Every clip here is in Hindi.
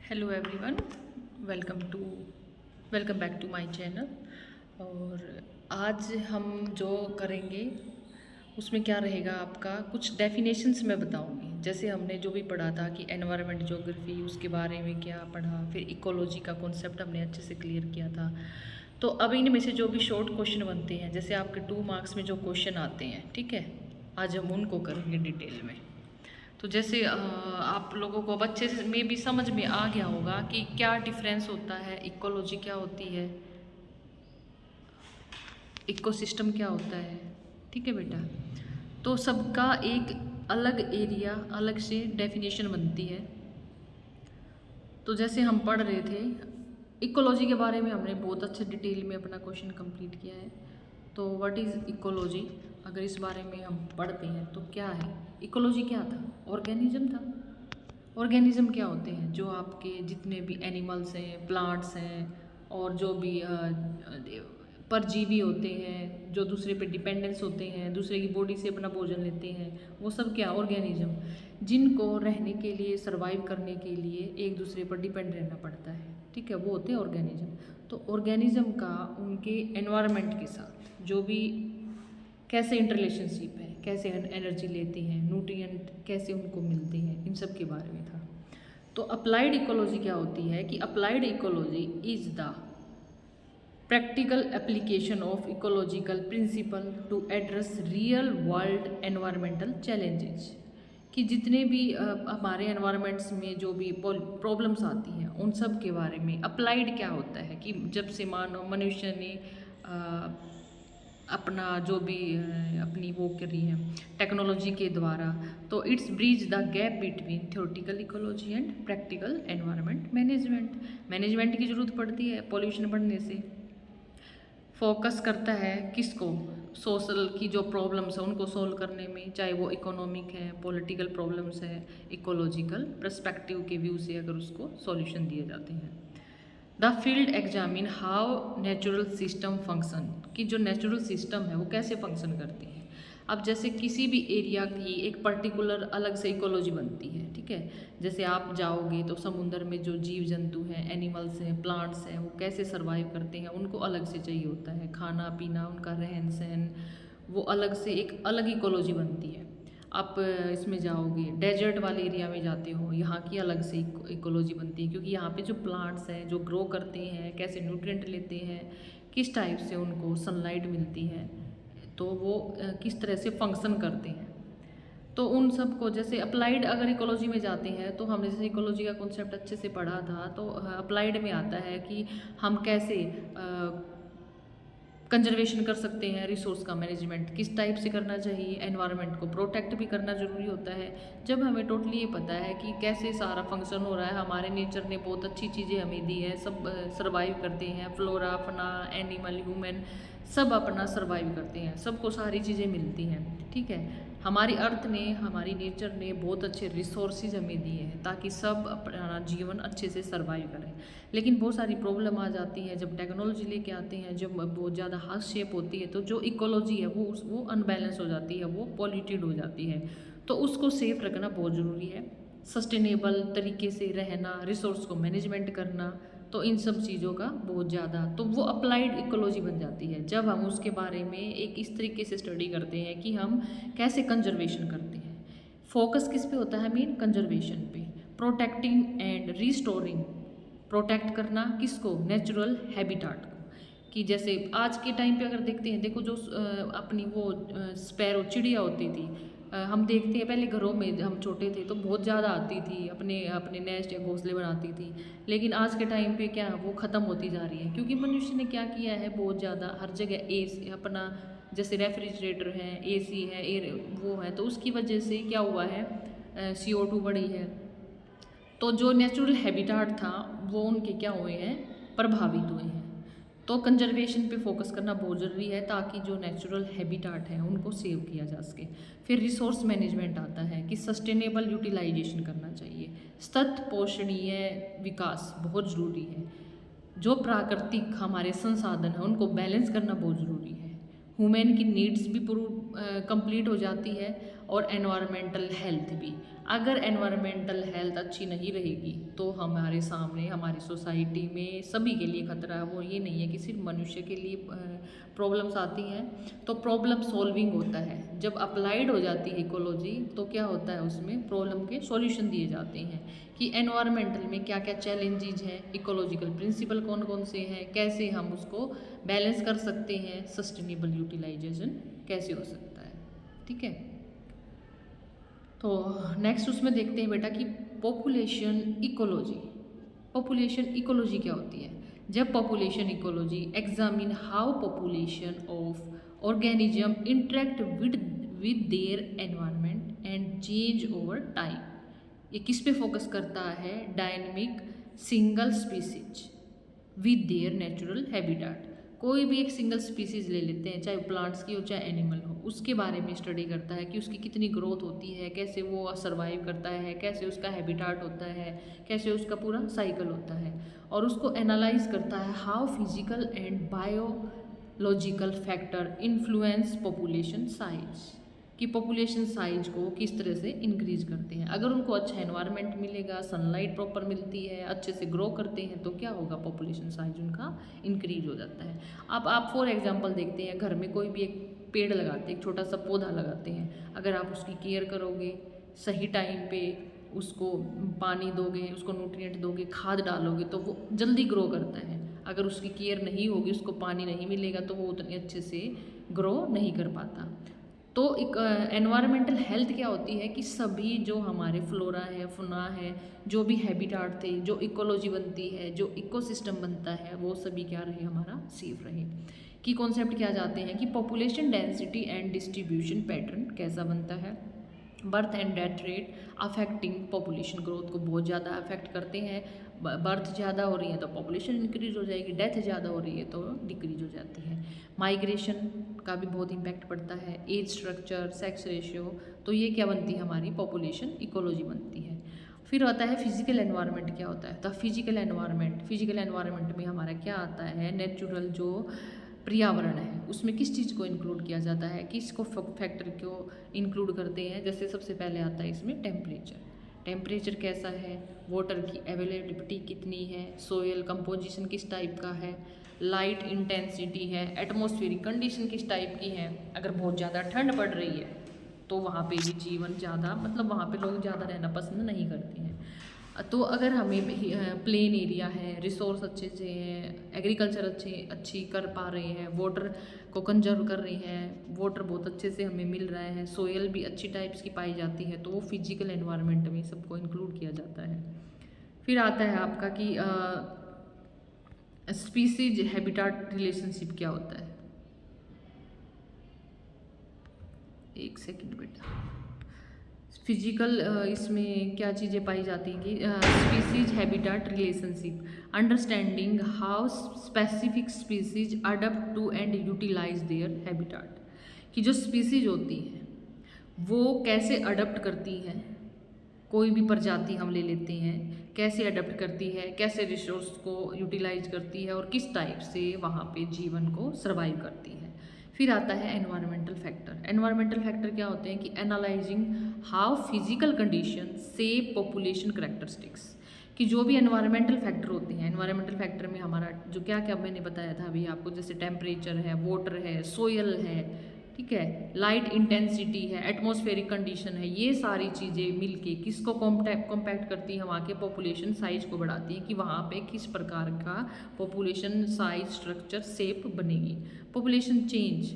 Hello everyone, welcome back to my channel. और आज हम जो करेंगे उसमें क्या रहेगा, आपका कुछ डेफिनेशंस मैं बताऊंगी। जैसे हमने जो भी पढ़ा था कि एनवायरनमेंट ज्योग्राफी, उसके बारे में क्या पढ़ा, फिर इकोलॉजी का कॉन्सेप्ट हमने अच्छे से क्लियर किया था। तो अब इनमें से जो भी शॉर्ट क्वेश्चन बनते हैं, जैसे आपके 2 मार्क्स में जो क्वेश्चन आते हैं, ठीक है, आज हम उनको करेंगे डिटेल में। तो जैसे आप लोगों को अब अच्छे से में भी समझ में आ गया होगा कि क्या डिफरेंस होता है, इकोलॉजी क्या होती है, इकोसिस्टम क्या होता है। ठीक है बेटा, तो सबका एक अलग एरिया, अलग से डेफिनेशन बनती है। तो जैसे हम पढ़ रहे थे इकोलॉजी के बारे में, हमने बहुत अच्छे डिटेल में अपना क्वेश्चन कंप्लीट किया है। तो व्हाट इज़ इकोलॉजी, अगर इस बारे में हम पढ़ते हैं तो क्या है इकोलॉजी। क्या था? ऑर्गेनिज्म था। ऑर्गेनिज्म क्या होते हैं? जो आपके जितने भी एनिमल्स हैं, प्लांट्स हैं, और जो भी परजीवी होते हैं, जो दूसरे पे डिपेंडेंस होते हैं, दूसरे की बॉडी से अपना भोजन लेते हैं, वो सब क्या? ऑर्गेनिज्म, जिनको रहने के लिए, सर्वाइव करने के लिए एक दूसरे पर डिपेंड रहना पड़ता है। ठीक है, वो होते हैं ऑर्गेनिज्म। तो ऑर्गेनिज्म का उनके एनवायरनमेंट के साथ जो भी कैसे इंटररिलेशनशिप है, कैसे एनर्जी लेते हैं, न्यूट्रिएंट कैसे उनको मिलते हैं, इन सब के बारे में था। तो अप्लाइड इकोलॉजी क्या होती है कि applied ecology is the practical application of ecological principle to address real world environmental challenges. कि जितने भी हमारे एनवायरनमेंट्स में जो भी प्रॉब्लम्स आती हैं, उन सब के बारे में अप्लाइड क्या होता है कि जब से मानव मनुष्य ने अपना जो भी अपनी वो करी है टेक्नोलॉजी के द्वारा, तो it's bridge the gap between theoretical ecology and practical environment management की ज़रूरत पड़ती है पॉल्यूशन बढ़ने से। फोकस करता है किसको? सोशल की जो प्रॉब्लम्स है उनको सोल्व करने में, चाहे वो इकोनॉमिक है, पॉलिटिकल प्रॉब्लम्स है, इकोलॉजिकल पर्सपेक्टिव के व्यू से अगर उसको सॉल्यूशन दिए जाते हैं। The field examine how natural system function, कि जो नेचुरल सिस्टम है वो कैसे फंक्शन करती है। अब जैसे किसी भी एरिया की एक पर्टिकुलर अलग से इकोलॉजी बनती है, ठीक है। जैसे आप जाओगे तो समुद्र में जो जीव जंतु हैं, एनिमल्स हैं, प्लांट्स हैं, वो कैसे सर्वाइव करते हैं, उनको अलग से चाहिए होता है खाना पीना, उनका रहन सहन, वो अलग से एक अलग इकोलॉजी बनती है। आप इसमें जाओगे, डेजर्ट वाले एरिया में जाते हो, यहाँ की अलग से इकोलॉजी बनती है, क्योंकि यहाँ पे जो प्लांट्स हैं जो ग्रो करते हैं, कैसे न्यूट्रिएंट लेते हैं, किस टाइप से उनको सनलाइट मिलती है, तो वो किस तरह से फंक्शन करते हैं। तो उन सब को जैसे अप्लाइड अगर इकोलॉजी में जाते हैं, तो हमने जैसे इकोलॉजी का कॉन्सेप्ट अच्छे से पढ़ा था, तो अप्लाइड में आता है कि हम कैसे कंजर्वेशन कर सकते हैं, रिसोर्स का मैनेजमेंट किस टाइप से करना चाहिए, एनवायरनमेंट को प्रोटेक्ट भी करना ज़रूरी होता है। जब हमें टोटली ये पता है कि कैसे सारा फंक्शन हो रहा है, हमारे नेचर ने बहुत अच्छी चीज़ें हमें दी है, सब सर्वाइव करते हैं, फ्लोरा फना एनिमल ह्यूमन सब अपना सर्वाइव करते हैं, सबको सारी चीज़ें मिलती हैं। ठीक है, हमारी अर्थ ने, हमारी नेचर ने बहुत अच्छे रिसोर्सेज हमें दिए हैं ताकि सब अपना जीवन अच्छे से सर्वाइव करें। लेकिन बहुत सारी प्रॉब्लम आ जाती है जब टेक्नोलॉजी लेके आते हैं, जब बहुत ज़्यादा हस्तक्षेप होती है, तो जो इकोलॉजी है वो अनबैलेंस हो जाती है, वो पॉल्यूटेड हो जाती है। तो उसको सेफ रखना बहुत ज़रूरी है, सस्टेनेबल तरीके से रहना, रिसोर्स को मैनेजमेंट करना, तो इन सब चीज़ों का बहुत ज़्यादा, तो वो अप्लाइड इकोलॉजी बन जाती है जब हम उसके बारे में एक इस तरीके से स्टडी करते हैं कि हम कैसे कंजर्वेशन करते हैं। फोकस किस पे होता है? मेन कंजर्वेशन पे, प्रोटेक्टिंग एंड रिस्टोरिंग। प्रोटेक्ट करना किसको? नेचुरल हैबिटाट को। कि जैसे आज के टाइम पे अगर देखते हैं, देखो जो अपनी वो स्पैरो चिड़िया होती थी, हम देखते हैं पहले घरों में हम छोटे थे तो बहुत ज़्यादा आती थी, अपने अपने नेस्ट या घोंसले बनाती थी। लेकिन आज के टाइम पे क्या वो ख़त्म होती जा रही है, क्योंकि मनुष्य ने क्या किया है, बहुत ज़्यादा हर जगह एसी अपना, जैसे रेफ्रिजरेटर है, एसी है, एयर वो है, तो उसकी वजह से क्या हुआ है, CO2 बढ़ी है। तो जो नेचुरल हैबिटाट था वो उनके क्या हुए हैं, प्रभावित हुए हैं। तो कंजर्वेशन पे फोकस करना बहुत ज़रूरी है ताकि जो नेचुरल हैबिटाट है उनको सेव किया जा सके। फिर रिसोर्स मैनेजमेंट आता है कि सस्टेनेबल यूटिलाइजेशन करना चाहिए, सतत पोषणीय विकास बहुत ज़रूरी है। जो प्राकृतिक हमारे संसाधन हैं उनको बैलेंस करना बहुत ज़रूरी है। ह्यूमन की नीड्स भी पूरी कंप्लीट हो जाती है, और एनवायरमेंटल हेल्थ भी। अगर एनवायरमेंटल हेल्थ अच्छी नहीं रहेगी तो हमारे सामने हमारी सोसाइटी में सभी के लिए खतरा है। वो ये नहीं है कि सिर्फ मनुष्य के लिए प्रॉब्लम्स आती हैं, तो प्रॉब्लम सॉल्विंग होता है। जब अप्लाइड हो जाती है इकोलॉजी तो क्या होता है, उसमें प्रॉब्लम के सॉल्यूशन दिए जाते हैं कि एनवायरमेंटल में क्या क्या चैलेंजेज हैं, इकोलॉजिकल प्रिंसिपल कौन कौन से हैं, कैसे हम उसको बैलेंस कर सकते हैं, सस्टेनेबल यूटिलाइजेशन कैसे हो सकता है। ठीक है, तो नेक्स्ट उसमें देखते हैं बेटा कि पॉपुलेशन इकोलॉजी। पॉपुलेशन इकोलॉजी क्या होती है? जब population ecology examine how population of organism interact with their environment and change over time. ये किस पे फोकस करता है? Dynamic single species with their natural habitat. कोई भी एक सिंगल स्पीसीज ले लेते हैं, चाहे प्लांट्स की हो चाहे एनिमल हो, उसके बारे में स्टडी करता है कि उसकी कितनी ग्रोथ होती है, कैसे वो सर्वाइव करता है, कैसे उसका हैबिटेट होता है, कैसे उसका पूरा साइकिल होता है, और उसको एनालाइज करता है how physical and biological factor influence population size, कि पॉपुलेशन साइज को किस तरह से इंक्रीज करते हैं। अगर उनको अच्छा एनवायरनमेंट मिलेगा, सनलाइट प्रॉपर मिलती है, अच्छे से ग्रो करते हैं, तो क्या होगा, पॉपुलेशन साइज उनका इंक्रीज हो जाता है। अब आप फॉर एग्जांपल देखते हैं, घर में कोई भी एक पेड़ लगाते हैं, एक छोटा सा पौधा लगाते हैं, अगर आप उसकी केयर करोगे, सही टाइम पे उसको पानी दोगे, उसको न्यूट्रिएंट दोगे, खाद डालोगे, तो वो जल्दी ग्रो करता है। अगर उसकी केयर नहीं होगी, उसको पानी नहीं मिलेगा, तो वो उतने अच्छे से ग्रो नहीं कर पाता। तो एक एनवायरमेंटल हेल्थ क्या होती है कि सभी जो हमारे फ्लोरा है, फुना है, जो भी हैबिटेट थे, जो इकोलॉजी बनती है, जो इकोसिस्टम बनता है, वो सभी क्या रहे, हमारा सेफ रहे। की कॉन्सेप्ट क्या जाते हैं कि population density and distribution pattern कैसा बनता है। Birth and death rate affecting population growth को बहुत ज़्यादा अफेक्ट करते हैं। बर्थ ज़्यादा हो रही है तो पॉपुलेशन इंक्रीज हो जाएगी, डेथ ज़्यादा हो रही है तो डिक्रीज हो जाती है। माइग्रेशन का भी बहुत इम्पैक्ट पड़ता है, एज स्ट्रक्चर, सेक्स रेशियो, तो ये क्या बनती है, हमारी पॉपुलेशन इकोलॉजी बनती है। फिर आता है फिजिकल एनवायरनमेंट क्या होता है। तो फिजिकल एनवायरनमेंट में हमारा क्या आता है, नेचुरल जो पर्यावरण है उसमें किस चीज़ को इंक्लूड किया जाता है, किसको फैक्टर को इंक्लूड करते हैं। जैसे सबसे पहले आता है इसमें टेम्परेचर कैसा है, वाटर की अवेलेबिलिटी कितनी है, सोयल कंपोजिशन किस टाइप का है, लाइट इंटेंसिटी है, एटमॉस्फेरिक कंडीशन किस टाइप की है। अगर बहुत ज़्यादा ठंड पड़ रही है तो वहाँ पे भी जीवन ज़्यादा, मतलब वहाँ पे लोग ज़्यादा रहना पसंद नहीं करते हैं। तो अगर हमें प्लेन एरिया है, रिसोर्स अच्छे से हैं, एग्रीकल्चर अच्छी कर पा रहे हैं, वाटर को कंजर्व कर रहे हैं, वाटर बहुत अच्छे से हमें मिल रहा है, सोयल भी अच्छी टाइप्स की पाई जाती है, तो वो फिजिकल एनवायरनमेंट में सबको इंक्लूड किया जाता है। फिर आता है आपका कि स्पीसीज हैबिटेट रिलेशनशिप क्या होता है। एक सेकंड बेटा, फिजिकल इसमें क्या चीज़ें पाई जाती हैं कि species habitat relationship, understanding how specific species adapt to and utilize their habitat, कि जो स्पीसीज होती हैं वो कैसे अडप्ट करती हैं, कोई भी प्रजाति हम ले लेते हैं, कैसे अडप्ट करती है, कैसे रिसोर्स को यूटिलाइज करती है और किस टाइप से वहाँ पे जीवन को सर्वाइव करती है। फिर आता है एनवायरमेंटल फैक्टर क्या होते हैं कि analysing how physical condition shape population characteristics, कि जो भी एनवायरमेंटल फैक्टर होते हैं, एनवायरमेंटल फैक्टर में हमारा जो क्या क्या मैंने बताया था अभी आपको, जैसे टेम्परेचर है, वाटर है, सोयल है, ठीक है, लाइट इंटेंसिटी है, एटमॉस्फेरिक कंडीशन है, ये सारी चीज़ें मिलके किसको कॉम्पैक्ट करती है, वहाँ के पॉपुलेशन साइज को बढ़ाती है कि वहाँ पे किस प्रकार का पॉपुलेशन साइज स्ट्रक्चर शेप बनेगी। पॉपुलेशन चेंज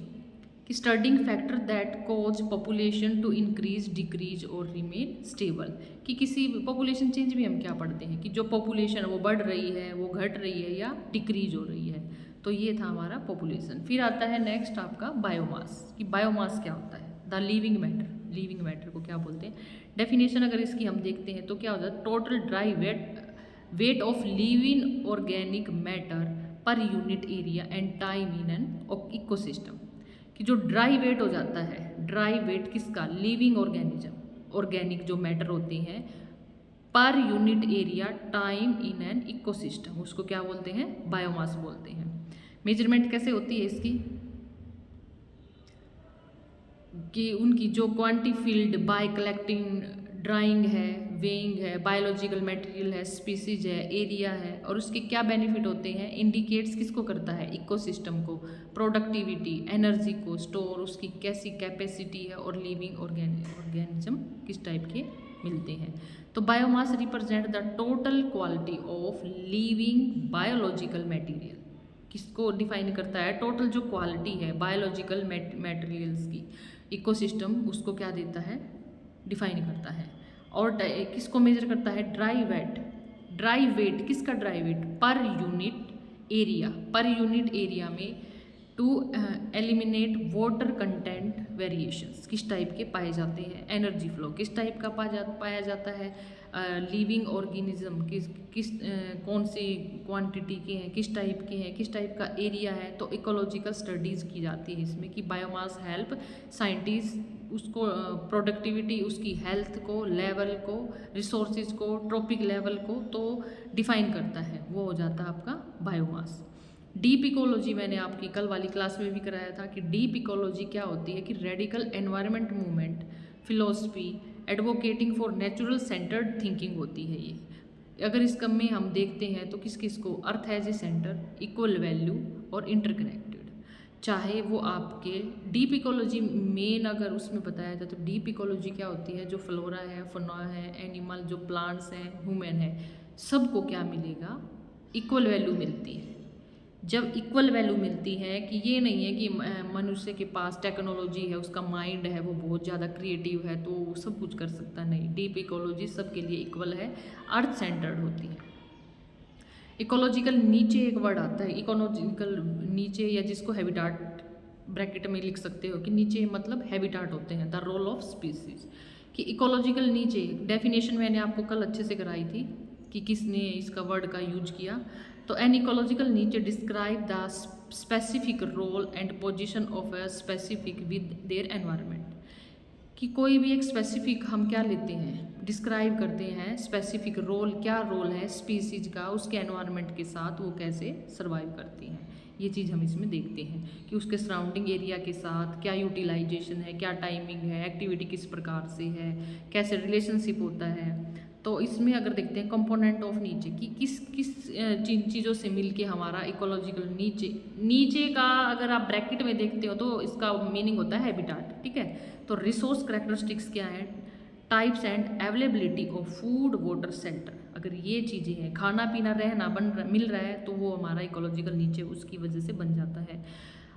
कि studying factor that cause population to increase, decrease और रिमेन स्टेबल, कि किसी पॉपुलेशन चेंज में हम क्या पढ़ते हैं कि जो पॉपुलेशन वो बढ़ रही है, वो घट रही है या डिक्रीज हो रही है। तो ये था हमारा पॉपुलेशन। फिर आता है नेक्स्ट आपका बायोमास, कि बायोमास क्या होता है, द लिविंग मैटर को क्या बोलते हैं। डेफिनेशन अगर इसकी हम देखते हैं तो क्या होता है, total dry weight of living organic matter पर unit area and time in an ecosystem, कि जो ड्राई वेट हो जाता है, ड्राई वेट किसका, लिविंग ऑर्गेनिक जो मैटर होते हैं पर unit area time in an ecosystem, उसको क्या बोलते हैं, बायोमास बोलते हैं। मेजरमेंट कैसे होती है इसकी, कि उनकी जो क्वांटिफील्ड बाय कलेक्टिंग ड्राइंग है, वेइंग है, बायोलॉजिकल मटेरियल है, स्पीसीज है, एरिया है, और उसके क्या बेनिफिट होते हैं, इंडिकेट्स किसको करता है, इकोसिस्टम को, प्रोडक्टिविटी, एनर्जी को स्टोर, उसकी कैसी कैपेसिटी है, और लिविंग ऑर्गेनिज्म किस टाइप के मिलते हैं। तो biomass represent the total quality of living biological material, किसको डिफाइन करता है, टोटल जो क्वालिटी है बायोलॉजिकल मटेरियल्स की, इकोसिस्टम उसको क्या देता है, डिफाइन करता है। और किसको मेजर करता है, ड्राई वेट किसका, dry weight per unit area में to eliminate water content variations किस टाइप के पाए जाते हैं, एनर्जी फ्लो किस टाइप का पाया जाता है, लिविंग ऑर्गेनिज्म किस कौन सी क्वांटिटी के हैं, किस टाइप के हैं, किस टाइप का एरिया है। तो इकोलॉजिकल स्टडीज़ की जाती है इसमें कि बायोमास हेल्प साइंटिस्ट उसको प्रोडक्टिविटी, उसकी हेल्थ को, लेवल को, रिसोर्सेज को, ट्रॉपिक लेवल को तो डिफाइन करता है, वो हो जाता है आपका बायोमास। डीप इकोलॉजी मैंने आपकी कल वाली क्लास में भी कराया था कि डीप इकोलॉजी क्या होती है, कि radical environment movement philosophy advocating for natural centred thinking होती है ये। अगर इसका में हम देखते हैं तो किस किस को, earth as a centre, equal value और इंटरकनेक्टेड, चाहे वो आपके डीप इकोलॉजी मेन अगर उसमें बताया जाए तो डीप इकोलॉजी क्या होती है, जो फ्लोरा है, फौना है, एनिमल जो प्लांट्स हैं, ह्यूमन है, सबको क्या मिलेगा, इक्वल वैल्यू मिलती है। जब इक्वल वैल्यू मिलती है कि ये नहीं है कि मनुष्य के पास टेक्नोलॉजी है, उसका माइंड है, वो बहुत ज़्यादा क्रिएटिव है तो वो सब कुछ कर सकता, नहीं, डीप इकोलॉजी सबके लिए इक्वल है, अर्थ सेंटर्ड होती है। इकोलॉजिकल नीचे एक वर्ड आता है, इकोलॉजिकल नीचे, या जिसको हैबिटाट ब्रैकेट में लिख सकते हो कि नीचे मतलब हैबिटाट होते हैं, द रोल ऑफ स्पीसीज, कि इकोलॉजिकल नीचे डेफिनेशन मैंने आपको कल अच्छे से कराई थी कि किसने इसका वर्ड का यूज किया। तो an ecological niche describe the specific role and position of a specific with their environment, कि कोई भी एक स्पेसिफिक हम क्या लेते हैं, डिस्क्राइब करते हैं स्पेसिफिक रोल, क्या रोल है स्पीसीज का उसके एनवायरनमेंट के साथ, वो कैसे सर्वाइव करती हैं, ये चीज़ हम इसमें देखते हैं कि उसके सराउंडिंग एरिया के साथ क्या यूटिलाइजेशन है, क्या टाइमिंग है, एक्टिविटी किस प्रकार से है, कैसे रिलेशनशिप होता है। तो इसमें अगर देखते हैं कंपोनेंट ऑफ नीचे कि किस किस चीज़ों से मिलके हमारा इकोलॉजिकल नीचे का अगर आप ब्रैकेट में देखते हो तो इसका मीनिंग होता है हैबिटाट, ठीक है। तो रिसोर्स करैक्टरिस्टिक्स क्या है, types and availability of food water centre, अगर ये चीज़ें हैं, खाना पीना रहना मिल रहा है तो वो हमारा इकोलॉजिकल नीचे उसकी वजह से बन जाता है।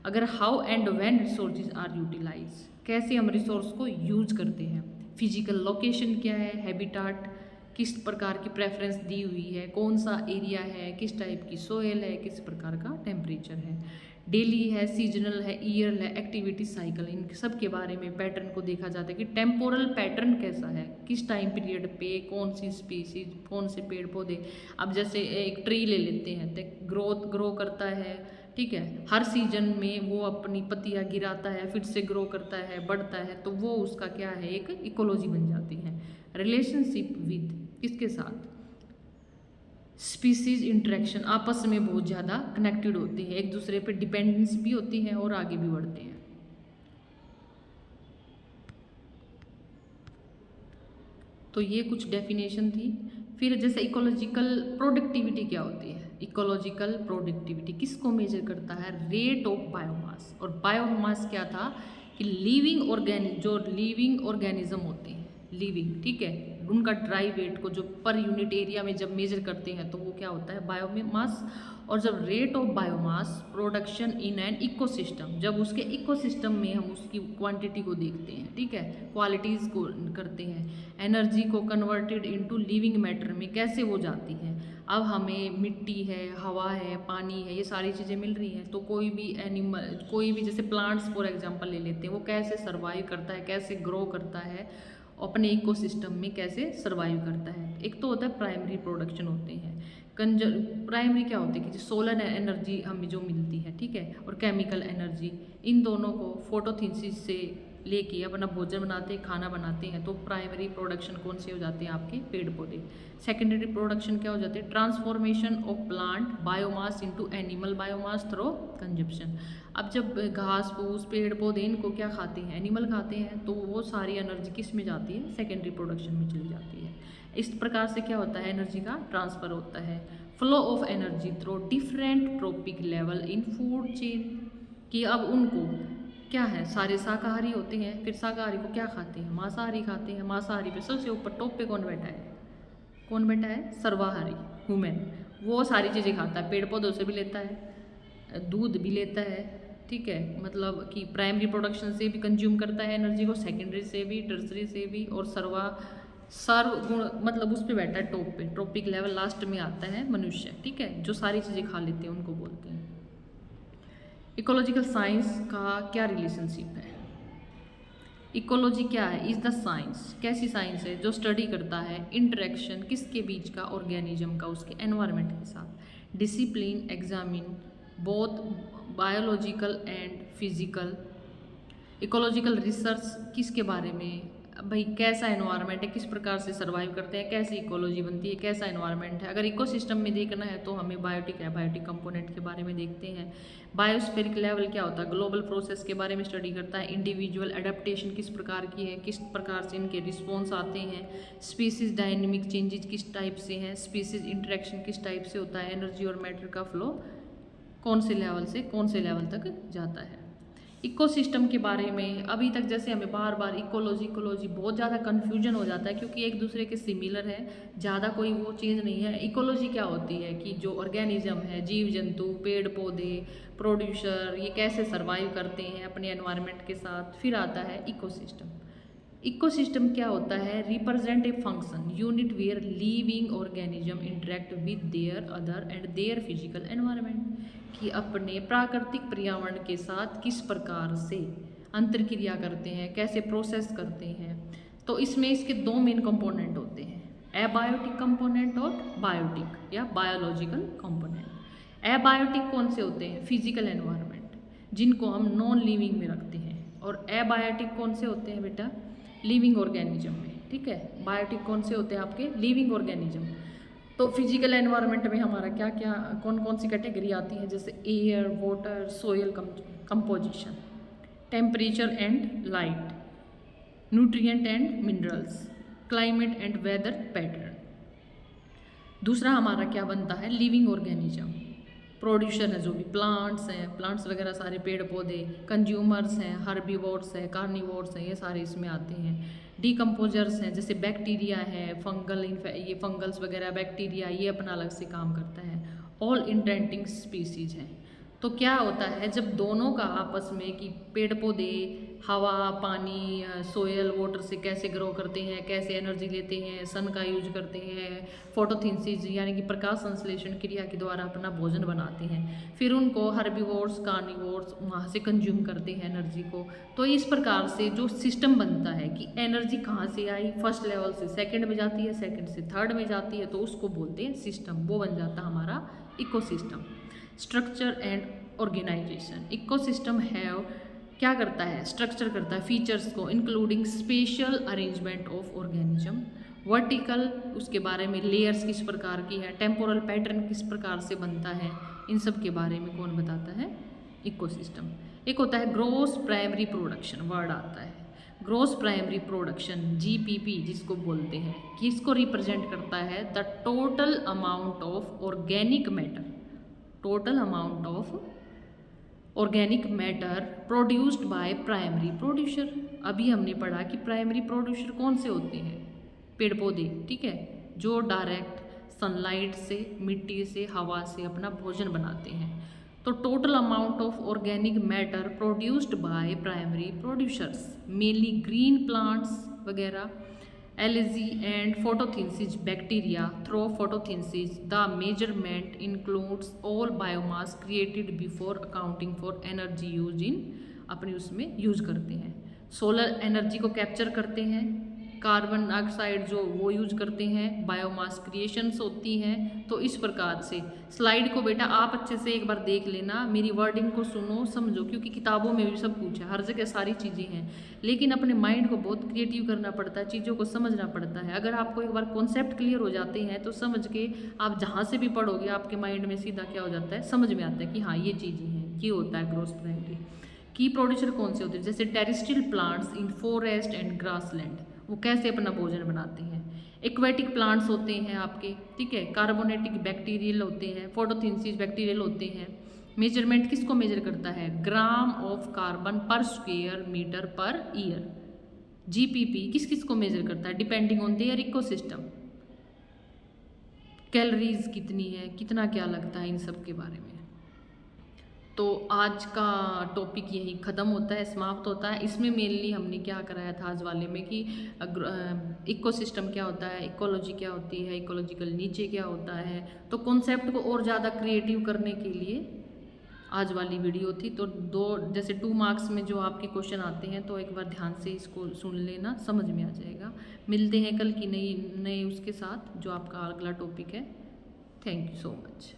अगर how and when resources are utilize, कैसे हम रिसोर्स को यूज करते हैं, फिजिकल लोकेशन क्या है, हैबिटाट किस प्रकार की प्रेफरेंस दी हुई है, कौन सा एरिया है, किस टाइप की सोयल है, किस प्रकार का टेम्परेचर है, डेली है, सीजनल है, ईयर है, एक्टिविटी साइकिल, इन सब के बारे में पैटर्न को देखा जाता है कि टेम्पोरल पैटर्न कैसा है, किस टाइम पीरियड पे कौन सी स्पीसीज, कौन से पेड़ पौधे। अब जैसे एक ट्री ले लेते हैं तो ग्रो करता है, ठीक है, हर सीजन में वो अपनी पत्तियाँ गिराता है, फिर से ग्रो करता है, बढ़ता है, तो वो उसका क्या है, एक इकोलॉजी बन जाती है। रिलेशनशिप विद किसके साथ, स्पीसीज इंटरेक्शन, आपस में बहुत ज़्यादा कनेक्टेड होते हैं, एक दूसरे पे डिपेंडेंस भी होती है और आगे भी बढ़ते हैं। तो ये कुछ डेफिनेशन थी। फिर जैसे इकोलॉजिकल प्रोडक्टिविटी क्या होती है, इकोलॉजिकल प्रोडक्टिविटी किसको मेजर करता है, रेट ऑफ बायोमास, और बायोमास क्या था कि लिविंग ऑर्गेनिज्म होते हैं, लिविंग, ठीक है, उनका ड्राई वेट को जो पर यूनिट एरिया में जब मेजर करते हैं तो वो क्या होता है, बायोमास। और जब rate of biomass production in an ecosystem, जब उसके इकोसिस्टम में हम उसकी क्वांटिटी को देखते हैं, ठीक है, क्वालिटीज़ को करते हैं, एनर्जी को कन्वर्टेड इनटू लिविंग मैटर में कैसे वो जाती है। अब हमें मिट्टी है, हवा है, पानी है, ये सारी चीज़ें मिल रही हैं, तो कोई भी एनिमल, कोई भी जैसे प्लांट्स फॉर एग्जांपल ले लेते हैं, वो कैसे सर्वाइव करता है, कैसे ग्रो करता है, अपने इकोसिस्टम में कैसे सर्वाइव करता है। एक तो होता है प्राइमरी प्रोडक्शन होते हैं, प्राइमरी क्या होती है कि सोलर एनर्जी हमें जो मिलती है, ठीक है, और केमिकल एनर्जी, इन दोनों को फोटोसिंथेसिस से लेके अपना भोजन बनाते हैं, खाना बनाते हैं, तो प्राइमरी प्रोडक्शन कौन से हो जाते हैं आपके पेड़ पौधे। सेकेंडरी प्रोडक्शन क्या हो जाते हैं, transformation of plant biomass into animal biomass through consumption. अब जब घास फूस पेड़ पौधे इनको क्या खाते हैं, एनिमल खाते हैं, तो वो सारी एनर्जी किस में जाती है, सेकेंडरी प्रोडक्शन में चली जाती है। इस प्रकार से क्या होता है, एनर्जी का ट्रांसफर होता है। Flow of energy through different trophic level in food chain, कि अब उनको क्या है, सारे शाकाहारी होते हैं, फिर शाकाहारी को क्या खाते हैं, मांसाहारी खाते हैं। मांसाहारी पे सबसे ऊपर टॉप पे कौन बैठा है, कौन बैठा है, सर्वाहारी ह्यूमन। वो सारी चीज़ें खाता है, पेड़ पौधों से भी लेता है, दूध भी लेता है, ठीक है, मतलब कि प्राइमरी प्रोडक्शन से भी कंज्यूम करता है एनर्जी को, सेकेंडरी से भी, टर्सरी से भी, और सर्व गुण मतलब उस पर बैठा है टॉप पे, ट्रॉपिक लेवल लास्ट में आता है मनुष्य, ठीक है, जो सारी चीज़ें खा लेते हैं उनको बोलते हैं। इकोलॉजिकल साइंस का क्या रिलेशनशिप है, इकोलॉजी क्या है, इज द साइंस, कैसी साइंस है, जो स्टडी करता है इंटरेक्शन किसके बीच का, ऑर्गेनिज्म का उसके एनवायरनमेंट के साथ। Discipline examine both biological and physical. Ecological research किसके बारे में, भाई कैसा एनवायरनमेंट है, किस प्रकार से सर्वाइव करते हैं, कैसी इकोलॉजी बनती है, कैसा एनवायरनमेंट है। अगर इकोसिस्टम में देखना है तो हमें बायोटिक है, बायोटिक कंपोनेंट के बारे में देखते हैं। बायोस्फेरिक लेवल क्या होता है, ग्लोबल प्रोसेस के बारे में स्टडी करता है। इंडिविजुअल एडेप्टेशन किस प्रकार की है, किस प्रकार से इनके रिस्पॉन्स आते हैं। स्पीसीज डायनेमिक चेंजेज किस टाइप से हैं, स्पीसीज इंटरेक्शन किस टाइप से होता है, एनर्जी और मैटर का फ्लो कौन से लेवल से कौन से लेवल तक जाता है। इकोसिस्टम के बारे में अभी तक जैसे हमें बार बार इकोलॉजी बहुत ज़्यादा कन्फ्यूजन हो जाता है, क्योंकि एक दूसरे के सिमिलर है, ज़्यादा कोई वो चीज़ नहीं है। इकोलॉजी क्या होती है कि जो ऑर्गेनिज्म है, जीव जंतु, पेड़ पौधे, प्रोड्यूसर, ये कैसे सर्वाइव करते हैं अपने एनवायरनमेंट के साथ। फिर आता है इकोसिस्टम। इकोसिस्टम क्या होता है, represent a function unit where living organism interact with their other and their physical environment, कि अपने प्राकृतिक पर्यावरण के साथ किस प्रकार से अंतर्क्रिया करते हैं, कैसे प्रोसेस करते हैं। तो इसमें इसके दो मेन कंपोनेंट होते हैं, एबायोटिक कंपोनेंट और बायोटिक या बायोलॉजिकल कंपोनेंट। एबायोटिक कौन से होते हैं, फिजिकल एनवायरनमेंट, जिनको हम नॉन लिविंग में रखते हैं, और एबायोटिक कौन से होते हैं बेटा, लिविंग ऑर्गेनिज्म में, ठीक है। बायोटिक कौन से होते हैं आपके, लिविंग ऑर्गेनिज्म। तो फिजिकल एनवायरनमेंट में हमारा क्या क्या कौन कौन सी कैटेगरी आती है, जैसे air, water, soil composition, temperature and light, nutrient and minerals, climate and weather pattern. दूसरा हमारा क्या बनता है, लिविंग ऑर्गेनिज्म। प्रोड्यूसर है जो भी प्लांट्स हैं, प्लांट्स वगैरह सारे पेड़ पौधे, कंज्यूमर्स हैं, हर्बीवोर्स हैं, कार्निवोर्स हैं, ये सारे इसमें आते हैं। डीकम्पोजर्स हैं, जैसे बैक्टीरिया है, ये फंगल्स वगैरह, बैक्टीरिया, ये अपना अलग से काम करता है। ऑल इंटेंटिंग स्पीसीज हैं। तो क्या होता है जब दोनों का आपस में, कि पेड़ पौधे हवा, पानी, सोयल, वाटर से कैसे ग्रो करते हैं, कैसे एनर्जी लेते हैं, सन का यूज करते हैं, फोटोसिंथेसिस यानी कि प्रकाश संश्लेषण क्रिया के द्वारा अपना भोजन बनाते हैं, फिर उनको हर्बीवोर्स, कार्निवोर्स वहाँ से कंज्यूम करते हैं एनर्जी को। तो इस प्रकार से जो सिस्टम बनता है कि एनर्जी कहाँ से आई, फर्स्ट लेवल से सेकेंड में जाती है, सेकेंड से थर्ड में जाती है, तो उसको बोलते हैं सिस्टम, वो बन जाता हमारा ecosystem. Structure and organization, ecosystem है क्या करता है, स्ट्रक्चर करता है फीचर्स को, including special arrangement of organism. Vertical, उसके बारे में लेयर्स किस प्रकार की है, टेम्पोरल पैटर्न किस प्रकार से बनता है, इन सब के बारे में कौन बताता है, इकोसिस्टम। एक होता है ग्रोस प्राइमरी प्रोडक्शन, वर्ड आता है ग्रोस प्राइमरी प्रोडक्शन, जीपीपी जिसको बोलते हैं, किसको रिप्रेजेंट करता है, the total amount of organic matter, total amount of organic matter produced by primary producer. अभी हमने पढ़ा कि प्राइमरी प्रोड्यूसर कौन से होते हैं, पेड़ पौधे, ठीक है, जो डायरेक्ट सनलाइट से, मिट्टी से, हवा से अपना भोजन बनाते हैं। तो total amount of organic matter produced by primary producers, mainly green plants वगैरह, algae and photosynthesis bacteria. Through photosynthesis the measurement includes all biomass created before accounting for energy use in, अपने उसमें यूज करते हैं। सोलर एनर्जी को कैप्चर करते हैं, कार्बन डाइऑक्साइड जो वो यूज करते हैं, बायोमास क्रिएशंस होती हैं। तो इस प्रकार से स्लाइड को बेटा आप अच्छे से एक बार देख लेना, मेरी वर्डिंग को सुनो समझो, क्योंकि किताबों में भी सब कुछ है, हर जगह सारी चीज़ें हैं, लेकिन अपने माइंड को बहुत क्रिएटिव करना पड़ता है, चीज़ों को समझना पड़ता है। अगर आपको एक बार कॉन्सेप्ट क्लियर हो जाते हैं तो समझ के आप जहाँ से भी पढ़ोगे आपके माइंड में सीधा क्या हो जाता है, समझ में आता है कि हाँ ये चीज़ें हैं, ये होता है ग्रोथ प्राइमरी। की प्रोड्यूसर कौन से होते हैं, जैसे terrestrial plants in forest and grassland, वो कैसे अपना भोजन बनाते हैं। एक्वेटिक प्लांट्स होते हैं आपके, ठीक है, कार्बोनेटिक बैक्टीरियल होते हैं, फोटोसिंथेसिस बैक्टीरियल होते हैं। मेजरमेंट किसको मेजर करता है, gram of carbon per square metre per year. GPP किस किस को मेजर करता है, depending on their ecosystem. Calories कितनी है, कितना क्या लगता है, इन सब के बारे में। तो आज का टॉपिक यही ख़त्म होता है, समाप्त होता है। इसमें मेनली हमने क्या कराया था आज वाले में कि इकोसिस्टम क्या होता है, इकोलॉजी क्या होती है, इकोलॉजिकल नीचे क्या होता है। तो कॉन्सेप्ट को और ज़्यादा क्रिएटिव करने के लिए आज वाली वीडियो थी। तो जैसे 2 मार्क्स में जो आपके क्वेश्चन आते हैं तो एक बार ध्यान से इसको सुन लेना, समझ में आ जाएगा। मिलते हैं कल की नई उसके साथ जो आपका अगला टॉपिक है। Thank you so much.